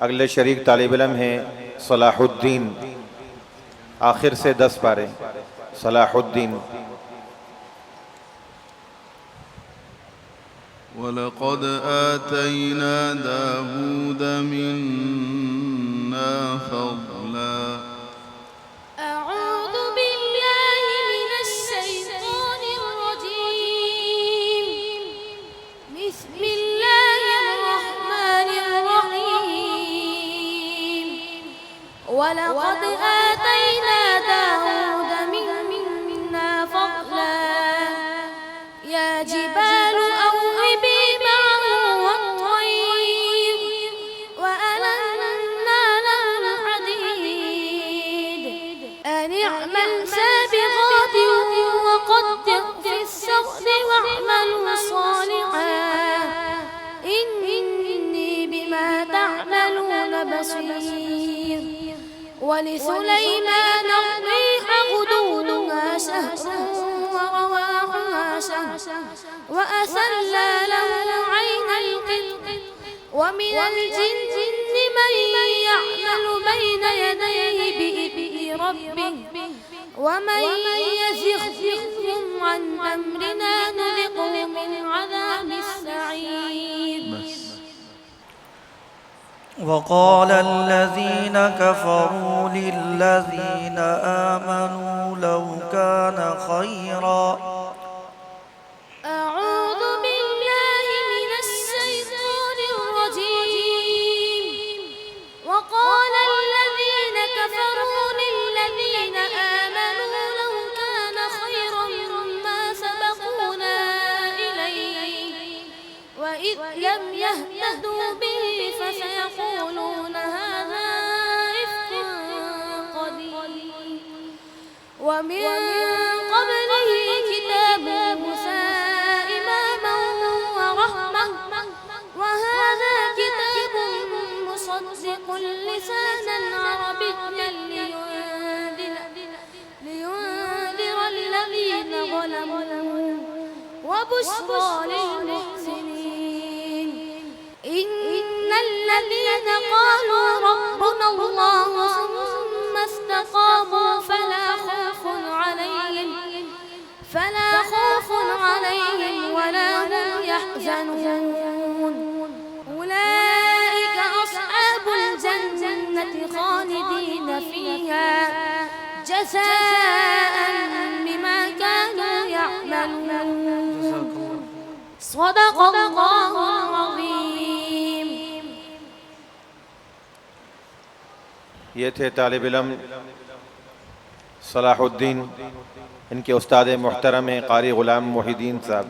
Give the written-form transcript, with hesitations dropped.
अगले शरीक तालिब इल्म हैं सलाहुद्दीन, आखिर से 10 पारे। सलाहुद्दीन। वलक़द आतैना दाऊद मिन्ना फ़ज़ला। अऊज़ु बिल्लाहि मिनश्शैतानिर रजीम। बिस्मिल्लाहिर रहमानिर रहीम। वलक़द आतैना दाऊद मिन्ना फ़ज़ला। या जिबालु अव्विबी मअहु वत्तयर वअलन्ना लहुल हदीद अन इअमल साबिग़ातिन वक़द्दिर फ़िस्सर्द वअ'मलू सालिहान इन्नी बिमा तअमलून बसीर। वलिसुलैमान الريح غدوها شهر ورواحها شهر وأسلنا له عين القطر ومن الجن من يعمل بين يديه بإذن ربه ومن يزغ منهم عن أمرنا نذقه من عذاب السعير. وقال الذين كفروا للذين آمنوا لو كان خيرا. أعوذ بالله من الشيطان الرجيم. وقال الذين كفروا للذين آمنوا لو كان خيرا ما سبقونا إليه وإذ لم يهتدوا به فسيقولون هذا إفك قديم. ومن قبله كتاب موسى إماما ورحمة وهذا كتاب مصدق لسانا عربيا لينذر الذين ظلموا وبشرى للمحسنين. إن الذين قالوا ربنا الله ثم استقاموا فلا خوف عليهم ولا هم يحزنون. أولئك أصحاب الجنة خالدين فيها جزاء بما كانوا يعملون. صدق الله العظيم. ये थे तालिब इल्म सलाहुद्दीन, इनके उस्ताद मुहतरम क़ारी ग़ुलाम मोहिद्दीन साहब।